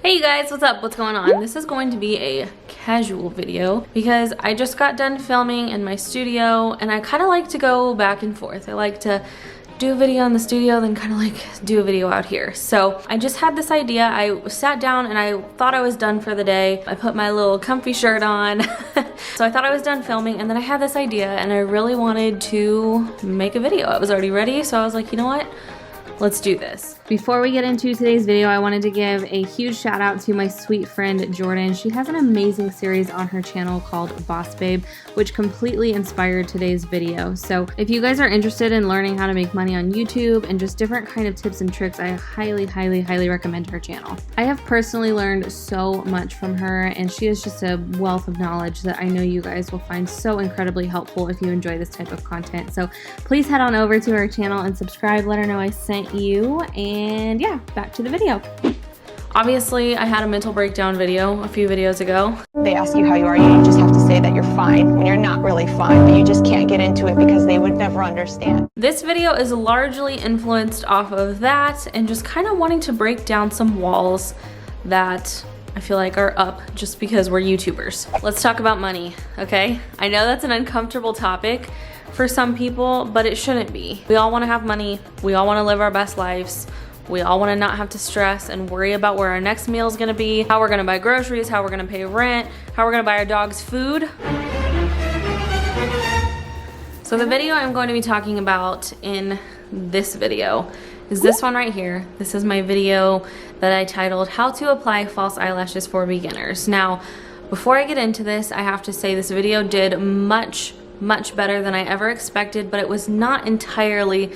Hey you guys, what's up? What's going on? This is going to be a casual video because I just got done filming in my studio and I kind of like to go back and forth. I like to do a video in the studio, then kind of like do a video out here. So I just had this idea. I sat down and I thought I was done for the day. I put my little comfy shirt on. So I thought I was done filming and then I had this idea and I really wanted to make a video. I was already ready, so I was like, you know what? Let's do this. Before we get into today's video, I wanted to give a huge shout out to my sweet friend Jordan. She has an amazing series on her channel called Boss Babe, which completely inspired today's video. So if you guys are interested in learning how to make money on YouTube and just different kind of tips and tricks, I highly recommend her channel. I have personally learned so much from her and she is just a wealth of knowledge that I know you guys will find so incredibly helpful if you enjoy this type of content. So please head on over to her channel and subscribe. Let her know I sent you. And yeah, back to the video. Obviously, I had a mental breakdown video a few videos ago. They ask you how you are, you just have to say that you're fine when you're not really fine, but you just can't get into it because they would never understand. This video is largely influenced off of that and just kind of wanting to break down some walls that I feel like are up just because we're YouTubers. Let's talk about money, okay? I know that's an uncomfortable topic for some people, but it shouldn't be. We all want to have money. We all want to live our best lives. We all want to not have to stress and worry about where our next meal is going to be, how we're going to buy groceries, how we're going to pay rent, how we're going to buy our dog's food. So the video I'm going to be talking about in this video is this one right here. This is my video that I titled How to Apply False Eyelashes for Beginners. Now, before I get into this, I have to say this video did much better than I ever expected, but it was not entirely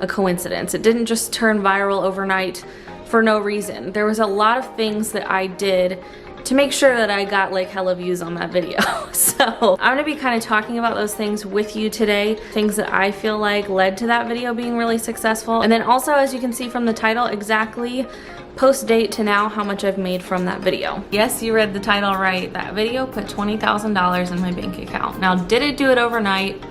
a coincidence. It didn't just turn viral overnight for no reason. There was a lot of things that I did to make sure that I got like hella views on that video. So I'm gonna be kind of talking about those things with you today, things that I feel like led to that video being really successful. And then also, as you can see from the title, exactly post date to now how much I've made from that video. Yes, you read the title right. That video put $20,000 in my bank account. Now, did it do it overnight?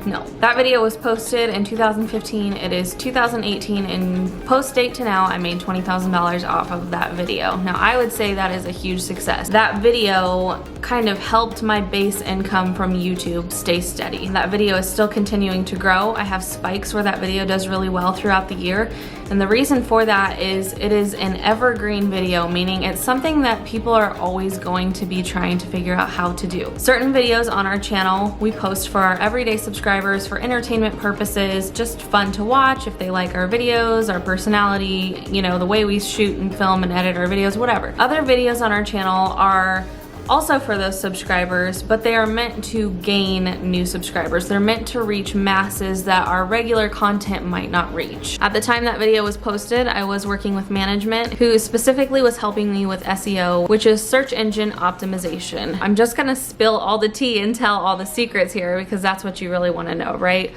No. That video was posted in 2015. It is 2018, and post date to now, I made $20,000 off of that video. Now, I would say that is a huge success. That video kind of helped my base income from YouTube stay steady. That video is still continuing to grow. I have spikes where that video does really well throughout the year. And the reason for that is it is an evergreen video, meaning it's something that people are always going to be trying to figure out how to do. Certain videos on our channel we post for our everyday subscribers for entertainment purposes, just fun to watch if they like our videos, our personality, you know, the way we shoot and film and edit our videos, whatever. Other videos on our channel are also for those subscribers, but they are meant to gain new subscribers. They're meant to reach masses that our regular content might not reach. At the time that video was posted, I was working with management who specifically was helping me with SEO, which is search engine optimization. I'm just gonna spill all the tea and tell all the secrets here because that's what you really wanna know, right?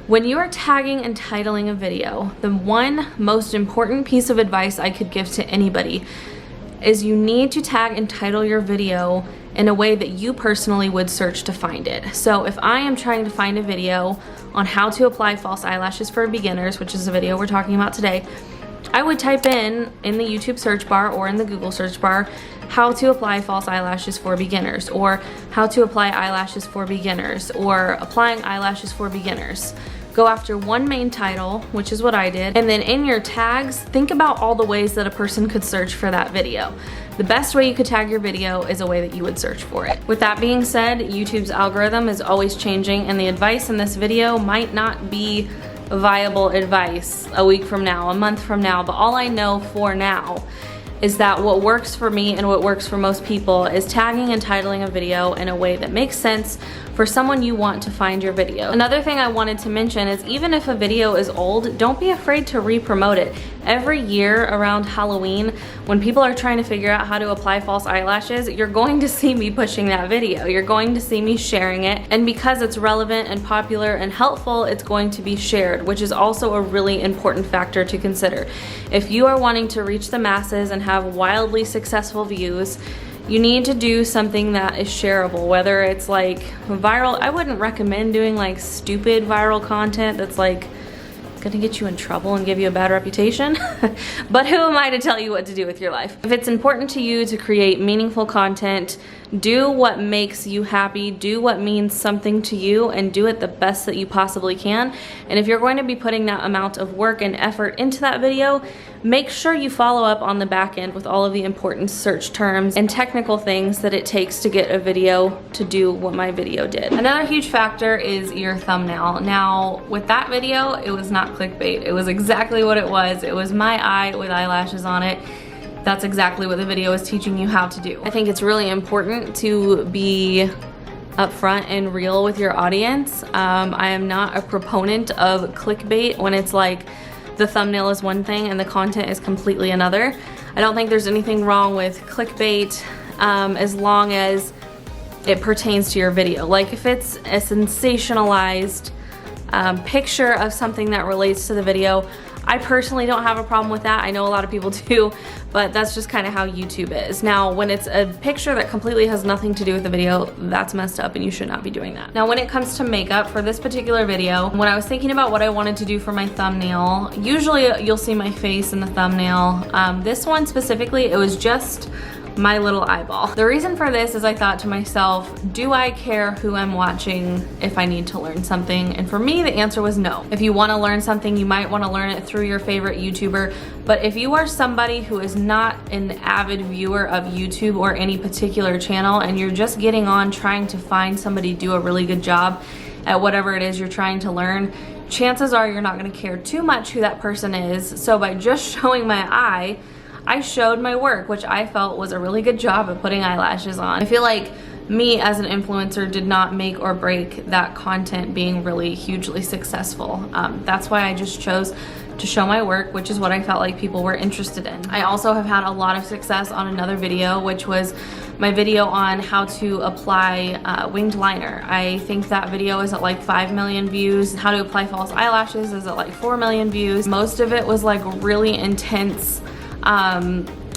When you are tagging and titling a video, the one most important piece of advice I could give to anybody is you need to tag and title your video in a way that you personally would search to find it. So if I am trying to find a video on how to apply false eyelashes for beginners, which is the video we're talking about today, I would type in the YouTube search bar or in the Google search bar, how to apply false eyelashes for beginners, or how to apply eyelashes for beginners, or applying eyelashes for beginners. Go after one main title, which is what I did, and then in your tags, think about all the ways that a person could search for that video. The best way you could tag your video is a way that you would search for it. With that being said, YouTube's algorithm is always changing, and the advice in this video might not be viable advice a week from now, a month from now, but all I know for now is that what works for me and what works for most people is tagging and titling a video in a way that makes sense for someone you want to find your video. Another thing I wanted to mention is even if a video is old, don't be afraid to re-promote it. Every year around Halloween, when people are trying to figure out how to apply false eyelashes, you're going to see me pushing that video. You're going to see me sharing it, and because it's relevant and popular and helpful, it's going to be shared, which is also a really important factor to consider. If you are wanting to reach the masses and have wildly successful views, you need to do something that is shareable, whether it's like viral. I wouldn't recommend doing like stupid viral content that's like gonna get you in trouble and give you a bad reputation. But who am I to tell you what to do with your life? If it's important to you to create meaningful content, do what makes you happy, do what means something to you, and do it the best that you possibly can. And if you're going to be putting that amount of work and effort into that video, make sure you follow up on the back end with all of the important search terms and technical things that it takes to get a video to do what my video did. Another huge factor is your thumbnail. Now, with that video, it was not clickbait. It was exactly what it was. It was my eye with eyelashes on it. That's exactly what the video is teaching you how to do. I think it's really important to be upfront and real with your audience. I am not a proponent of clickbait when it's like the thumbnail is one thing and the content is completely another. I don't think there's anything wrong with clickbait as long as it pertains to your video. Like if it's a sensationalized picture of something that relates to the video, I personally don't have a problem with that. I know a lot of people do, but that's just kind of how YouTube is. Now, when it's a picture that completely has nothing to do with the video, that's messed up and you should not be doing that. Now, when it comes to makeup for this particular video, when I was thinking about what I wanted to do for my thumbnail, usually you'll see my face in the thumbnail. This one specifically, it was just my little eyeball. The reason for this is I thought to myself, do I care who I'm watching if I need to learn something? And for me, the answer was no. If you want to learn something, you might want to learn it through your favorite YouTuber. But if you are somebody who is not an avid viewer of YouTube or any particular channel, and you're just getting on trying to find somebody do a really good job at whatever it is you're trying to learn, chances are you're not going to care too much who that person is. So by just showing my eye, I showed my work, which I felt was a really good job of putting eyelashes on. I feel like me as an influencer did not make or break that content being really hugely successful. That's why I just chose to show my work, which is what I felt like people were interested in. I also have had a lot of success on another video, which was my video on how to apply winged liner. I think that video is at like 5 million views. How to apply false eyelashes is at like 4 million views. Most of it was like really intense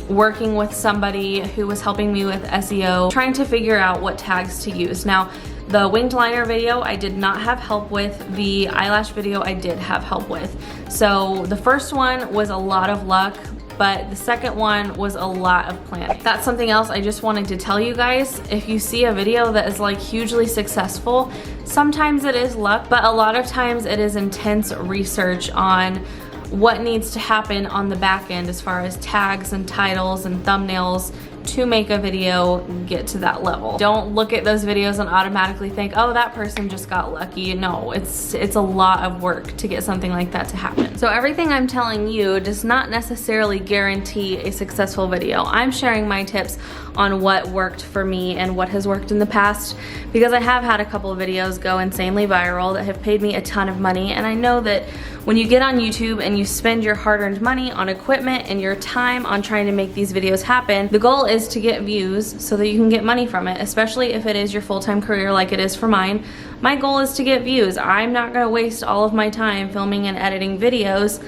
working with somebody who was helping me with SEO, trying to figure out what tags to use. Now, the winged liner video I did not have help with. The eyelash video I did have help with. So the first one was a lot of luck, but the second one was a lot of planning. That's something else I just wanted to tell you guys. If you see a video that is like hugely successful, sometimes it is luck, but a lot of times it is intense research on what needs to happen on the back end as far as tags and titles and thumbnails to make a video get to that level. Don't look at those videos and automatically think, oh, that person just got lucky. No, it's a lot of work to get something like that to happen. So everything I'm telling you does not necessarily guarantee a successful video. I'm sharing my tips on what worked for me and what has worked in the past, because I have had a couple of videos go insanely viral that have paid me a ton of money. And I know that when you get on YouTube and you spend your hard-earned money on equipment and your time on trying to make these videos happen, the goal is to get views so that you can get money from it, especially if it is your full-time career like it is for mine. My goal is to get views. I'm not gonna waste all of my time filming and editing videos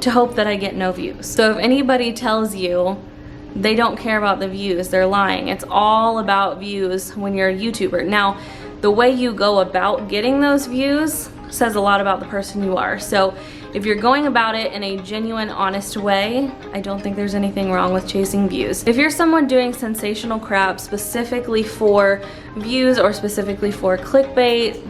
to hope that I get no views. So if anybody tells you they don't care about the views, they're lying. It's all about views when you're a YouTuber. Now, the way you go about getting those views says a lot about the person you are. So if you're going about it in a genuine, honest way, I don't think there's anything wrong with chasing views. If you're someone doing sensational crap specifically for views or specifically for clickbait,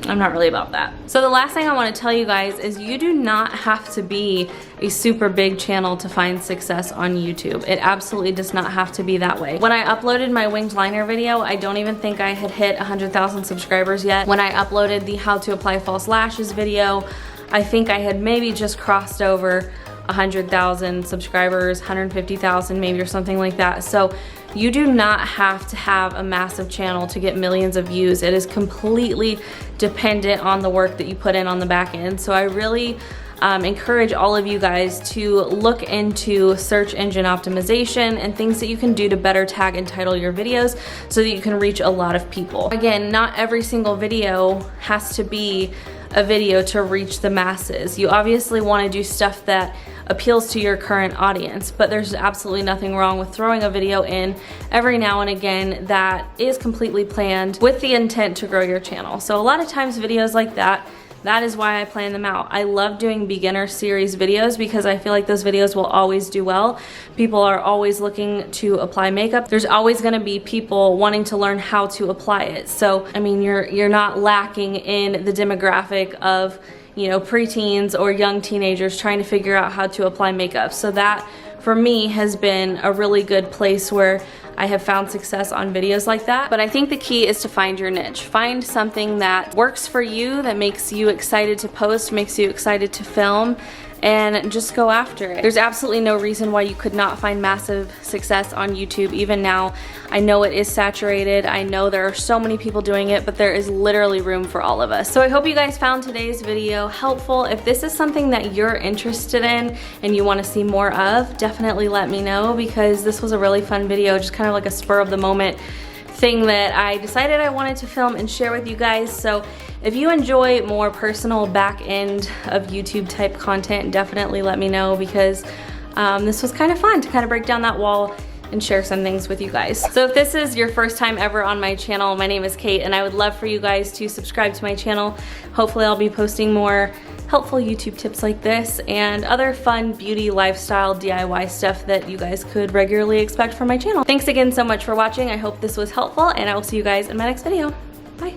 I'm not really about that. So the last thing I want to tell you guys is you do not have to be a super big channel to find success on YouTube. It absolutely does not have to be that way. When I uploaded my winged liner video, I don't even think I had hit 100,000 subscribers yet. When I uploaded the how to apply false lashes video, I think I had maybe just crossed over 100,000 subscribers, 150,000 maybe, or something like that. So you do not have to have a massive channel to get millions of views. It is completely dependent on the work that you put in on the back end. So I really encourage all of you guys to look into search engine optimization and things that you can do to better tag and title your videos so that you can reach a lot of people. Again, not every single video has to be a video to reach the masses. You obviously want to do stuff that appeals to your current audience, but there's absolutely nothing wrong with throwing a video in every now and again that is completely planned with the intent to grow your channel. So a lot of times videos like that, That is why I plan them out. I love doing beginner series videos because I feel like those videos will always do well. People are always looking to apply makeup. There's always gonna be people wanting to learn how to apply it. So, I mean, you're not lacking in the demographic of, you know, preteens or young teenagers trying to figure out how to apply makeup. So that, for me, has been a really good place where I have found success on videos like that. But I think the key is to find your niche. Find something that works for you, that makes you excited to post, makes you excited to film, and just go after it. There's absolutely no reason why you could not find massive success on YouTube. Even now, I know it is saturated. I know there are so many people doing it, but there is literally room for all of us. So I hope you guys found today's video helpful. If this is something that you're interested in and you want to see more of, definitely let me know, because this was a really fun video, just kind of like a spur of the moment thing that I decided I wanted to film and share with you guys. So if you enjoy more personal back end of YouTube type content, definitely let me know, because this was kind of fun to kind of break down that wall and share some things with you guys. So if this is your first time ever on my channel, my name is Kate, and I would love for you guys to subscribe to my channel. Hopefully I'll be posting more helpful YouTube tips like this and other fun beauty, lifestyle, DIY stuff that you guys could regularly expect from my channel. Thanks again so much for watching. I hope this was helpful, and I will see you guys in my next video. Bye.